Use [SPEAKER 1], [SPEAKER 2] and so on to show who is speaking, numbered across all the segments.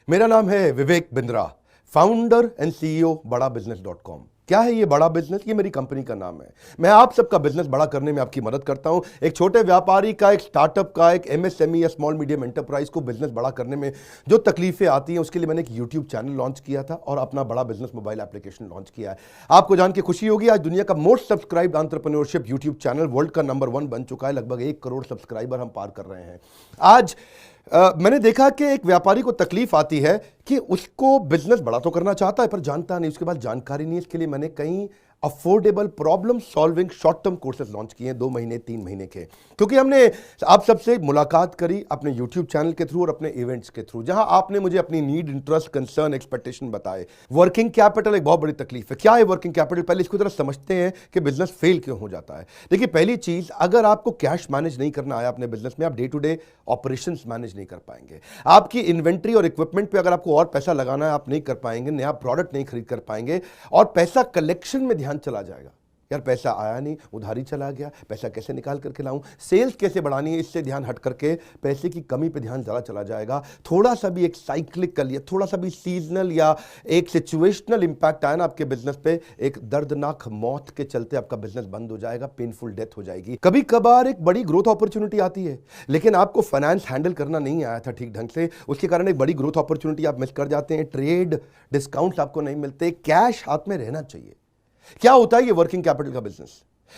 [SPEAKER 1] मेरा नाम है Vivek Bindra, founder and CEO बड़ा बिजनेस .com। क्या है ये बड़ा बिजनेस? ये मेरी कंपनी का नाम है। मैं आप सबका बिजनेस बड़ा करने में आपकी मदद करता हूं। एक छोटे व्यापारी का, एक स्टार्टअप का, एक एमएसएमई या स्मॉल मीडियम एंटरप्राइज को बिजनेस बड़ा करने में जो तकलीफें आती हैं, उसके लिए मैंने एक यूट्यूब चैनल लॉन्च किया था और अपना बड़ा बिजनेस मोबाइल एप्लीकेशन लॉन्च किया है। आपको जान के खुशी होगी, आज दुनिया का most subscribed entrepreneurship YouTube channel world का नंबर 1 बन चुका है। लगभग 1 करोड़ सब्सक्राइबर हम पार कर रहे हैं आज। मैंने देखा कि एक व्यापारी को तकलीफ आती है कि उसको बिजनेस बड़ा तो करना चाहता है पर जानता नहीं, उसके बाद जानकारी नहीं। इसके लिए मैंने कई affordable problem solving short term courses launch किए हैं 2 महीने 3 महीने के, क्योंकि हमने आप सबसे मुलाकात करी अपने यूट्यूब चैनल के थ्रू और अपने इवेंट्स के थ्रू, जहां आपने मुझे अपनी नीड, इंटरेस्ट, कंसर्न, एक्सपेक्टेशन बताए। वर्किंग कैपिटल एक बहुत बड़ी तकलीफ है। क्या है वर्किंग कैपिटल? पहले इसको जरा समझते हैं कि बिजनेस फेल क्यों हो जाता है। देखिए, पहली चीज, अगर आपको कैश मैनेज नहीं करना आया अपने बिजनेस में, आप day to day operations manage नहीं कर पाएंगे। आपकी इन्वेंट्री और इक्विपमेंट पे अगर आपको और पैसा लगाना है, आप नहीं कर पाएंगे। नया प्रोडक्ट नहीं खरीद कर पाएंगे और पैसा कलेक्शन में ध्यान चला जाएगा। यार पैसा आया नहीं, उधारी चला गया, पैसा कैसे निकाल करके लाऊं, सेल्स कैसे बढ़ानी है, इससे ध्यान हट करके पैसे की कमी पे ध्यान ज़्यादा चला जाएगा। थोड़ा सा भी एक साइक्लिकल या थोड़ा सा भी सीजनल या एक सिचुएशनल इंपैक्ट आया ना आपके बिजनेस पे, एक दर्दनाक मौत के चलते आपका बिजनेस बंद हो जाएगा, पेनफुल डेथ हो जाएगी। कभी कभार एक बड़ी ग्रोथ अपॉर्चुनिटी आती है, लेकिन आपको फाइनेंस हैंडल करना नहीं आया था ठीक ढंग से, उसके कारण एक बड़ी ग्रोथ अपॉर्चुनिटी आप मिस कर जाते हैं। ट्रेड डिस्काउंट्स आपको नहीं मिलते, कैश हाथ में रहना चाहिए। क्या होता है ये वर्किंग कैपिटल का बिजनेस?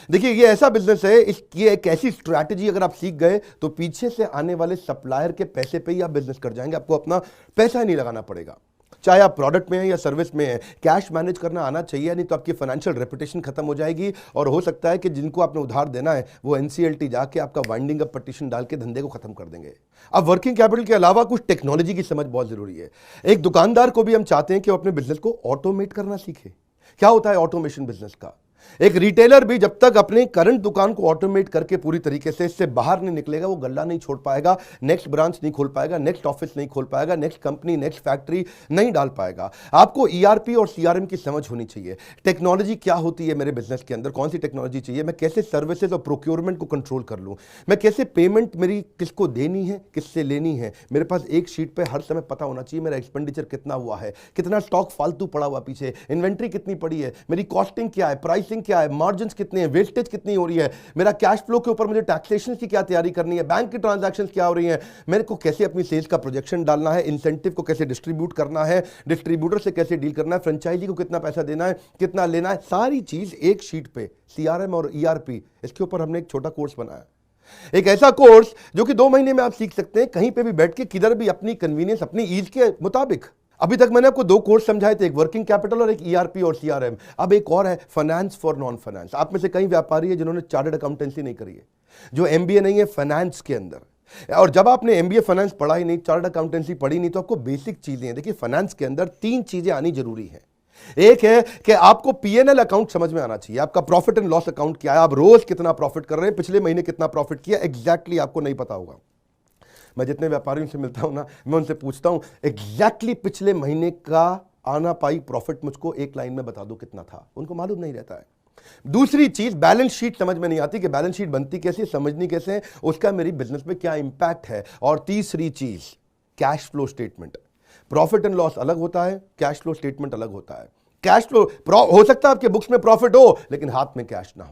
[SPEAKER 1] देखिए, ये ऐसा बिजनेस है, ये एक ऐसी स्ट्रैटेजी अगर आप सीख गए तो पीछे से आने वाले सप्लायर के पैसे पे ही आप बिजनेस कर जाएंगे। आपको अपना पैसा ही नहीं लगाना पड़ेगा, चाहे आप प्रोडक्ट में है या सर्विस में है। कैश मैनेज करना आना चाहिए, नहीं तो आपकी फाइनेंशियल रेपुटेशन खत्म हो जाएगी और हो सकता है कि जिनको आपने उधार देना है वो एनसीएलटी जाके आपका वाइंडिंग अप पटिशन डाल के धंधे को खत्म कर देंगे। अब वर्किंग कैपिटल के अलावा कुछ टेक्नोलॉजी की समझ बहुत जरूरी है। एक दुकानदार को भी हम चाहते हैं कि वो अपने बिजनेस को ऑटोमेट करना सीखे। क्या होता है ऑटोमेशन बिजनेस का? एक रिटेलर भी जब तक अपने करंट दुकान को ऑटोमेट करके पूरी तरीके से इससे बाहर नहीं निकलेगा, वो गल्ला नहीं छोड़ पाएगा, नेक्स्ट ब्रांच नहीं खोल पाएगा, नेक्स्ट ऑफिस नहीं खोल पाएगा, नेक्स्ट कंपनी, नेक्स्ट फैक्ट्री नहीं डाल पाएगा। आपको ईआरपी और सीआरएम की समझ होनी चाहिए। टेक्नोलॉजी क्या होती है मेरे बिजनेस के अंदर, कौन सी टेक्नोलॉजी चाहिए, मैं कैसे सर्विसेज और प्रोक्योरमेंट को कंट्रोल कर लूं, मैं कैसे पेमेंट मेरी किसको देनी है, किससे लेनी है। मेरे पास एक शीट पे हर समय पता होना चाहिए मेरा एक्सपेंडिचर कितना हुआ है, कितना स्टॉक फालतू पड़ा हुआ पीछे, इन्वेंट्री कितनी पड़ी है, मेरी कॉस्टिंग क्या है, प्राइसिंग क्या है, मार्जिन कितने हैं, वेस्टेज कितनी हो रही है, मेरा कैश फ्लो के ऊपर मुझे टैक्सेशन की क्या तैयारी करनी है, बैंक की ट्रांजैक्शंस क्या हो रही हैं, मेरे को कैसे अपनी सेल्स का प्रोजेक्शन डालना है, इंसेंटिव को कैसे डिस्ट्रीब्यूट करना है, डिस्ट्रीब्यूटर से कैसे डील करना है, फ्रेंचाइजी को कितना पैसा देना है, कितना लेना है, सारी चीज एक शीट पे, सीआरएम और ईआरपी। इसके ऊपर हमने एक छोटा कोर्स बनाया, एक ऐसा कोर्स जो कि 2 महीने में आप सीख सकते हैं, कहीं पे भी बैठ के, किधर भी, अपनी कन्वीनियंस, अपनी ईज के मुताबिक। अभी तक मैंने आपको 2 कोर्स समझाए थे, एक वर्किंग कैपिटल और एक ईआरपी और सीआरएम। अब एक और है, फाइनेंस फॉर नॉन फाइनेंस। आप में से कई व्यापारी है जिन्होंने चार्टर्ड अकाउंटेंसी नहीं करी है, जो एमबीए नहीं है फाइनेंस के अंदर। और जब आपने एमबीए फाइनेंस पढ़ा ही नहीं, चार्टर्ड अकाउंटेंसी पढ़ी नहीं, तो आपको बेसिक चीजें हैं। देखिए, फाइनेंस के अंदर 3 चीजें आनी जरूरी है। एक है कि आपको पीएनएल अकाउंट समझ में आना चाहिए, आपका प्रॉफिट एंड लॉस अकाउंट क्या है, आप रोज कितना प्रॉफिट कर रहे हैं, पिछले महीने कितना प्रॉफिट किया, एग्जैक्टली आपको नहीं पता होगा। मैं जितने व्यापारियों से मिलता हूं ना, मैं उनसे पूछता हूं एग्जैक्टली पिछले महीने का आना पाई प्रॉफिट मुझको एक लाइन में बता दो कितना था, उनको मालूम नहीं रहता है। दूसरी चीज, बैलेंस शीट समझ में नहीं आती कि बैलेंस शीट बनती कैसे, समझनी कैसे है, उसका मेरी बिजनेस में क्या इंपैक्ट है। और तीसरी चीज, cash flow statement. Profit and loss अलग होता है, कैश फ्लो स्टेटमेंट अलग होता है। कैश फ्लो हो सकता है आपके बुक्स में प्रॉफिट हो लेकिन हाथ में कैश ना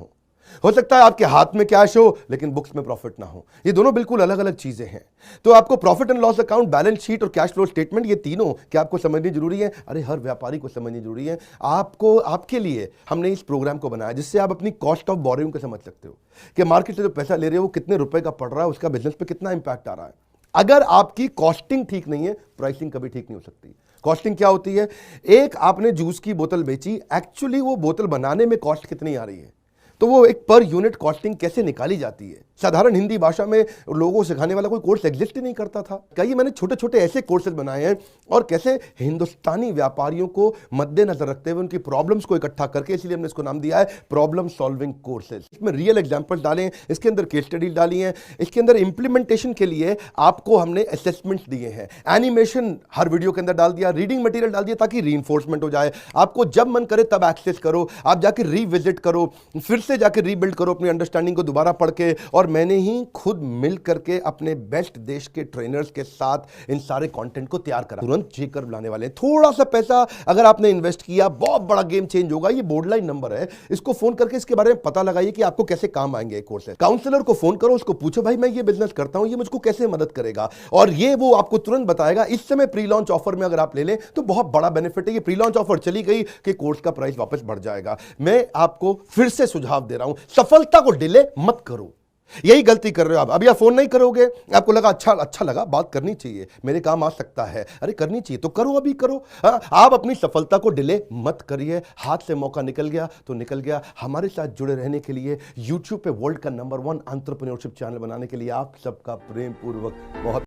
[SPEAKER 1] हो सकता है आपके हाथ में कैश हो लेकिन बुक्स में प्रॉफिट ना हो। ये दोनों बिल्कुल अलग अलग चीजें हैं। तो आपको profit and loss account, balance sheet और कैश फ्लो स्टेटमेंट, ये तीनों क्या आपको समझनी जरूरी है? अरे हर व्यापारी को समझनी जरूरी है। आपको, आपके लिए हमने इस प्रोग्राम को बनाया जिससे आप अपनी कॉस्ट ऑफ बोरोइंग को समझ सकते हो कि मार्केट से जो पैसा ले रहे हो वो कितने रुपए का पड़ रहा है, उसका बिजनेस पे कितना इंपैक्ट आ रहा है। अगर आपकी कॉस्टिंग ठीक नहीं है, प्राइसिंग कभी ठीक नहीं हो सकती। कॉस्टिंग क्या होती है? एक आपने जूस की बोतल बेची, एक्चुअली वो बोतल बनाने में कॉस्ट कितनी आ रही है, तो वो एक पर यूनिट कॉस्टिंग कैसे निकाली जाती है। साधारण हिंदी भाषा में लोगों को सिखाने वाला कोई कोर्स एग्जिस्ट ही नहीं करता था। कई मैंने छोटे छोटे ऐसे कोर्सेज बनाए हैं और कैसे हिंदुस्तानी व्यापारियों को मद्देनजर रखते हुए उनकी प्रॉब्लम्स को इकट्ठा करके, इसलिए हमने इसको नाम दिया है प्रॉब्लम सॉल्विंग कोर्सेज। इसमें रियल एग्जांपल्स डाले हैं, इसके अंदर केस स्टडीज डाली हैं, इसके अंदर इंप्लीमेंटेशन के लिए आपको हमने असेसमेंट्स दिए हैं, एनिमेशन हर वीडियो के अंदर डाल दिया, रीडिंग मटेरियल डाल दिया ताकि रीइंफोर्समेंट हो जाए। आपको जब मन करे तब एक्सेस करो, आप जाके रीविजिट करो, फिर से जाके रीबिल्ड करो अपनी अंडरस्टैंडिंग को दोबारा पढ़ के, और मैंने ही खुद मिल करके अपने बेस्ट देश के ट्रेनर्स के साथ इन सारे कंटेंट को तैयार करा। तुरंत जेकर बुलाने वाले हैं। थोड़ा सा पैसा अगर आपने इन्वेस्ट किया, बहुत बड़ा गेम चेंज होगा। ये बोर्डलाइन नंबर है, इसको फोन करके इसके बारे में पता लगाइए कि आपको कैसे काम आएंगे कोर्स है। काउंसलर को फोन करो, उसको पूछो भाई मैं ये बिजनेस करता हूं, ये मुझको कैसे मदद करेगा, और ये वो आपको तुरंत बताएगा। इस समय प्री लॉन्च ऑफर में अगर आप ले लें तो बहुत बड़ा बेनिफिट है। ये प्री लॉन्च ऑफर चली गई कि कोर्स का प्राइस वापस बढ़ जाएगा। मैं आपको फिर से सुझाव दे रहा हूं, सफलता को डिले मत करो। यही गलती कर रहे हो आप। अभी आप फोन नहीं करोगे, आपको लगा अच्छा लगा, बात करनी चाहिए, मेरे काम आ सकता है, अरे करनी चाहिए तो करो, अभी करो। आप अपनी सफलता को डिले मत करिए। हाथ से मौका निकल गया तो निकल गया। हमारे साथ जुड़े रहने के लिए, यूट्यूब पे वर्ल्ड का नंबर 1 एंटरप्रेन्योरशिप चैनल बनाने के लिए आप सबका प्रेम पूर्वक बहुत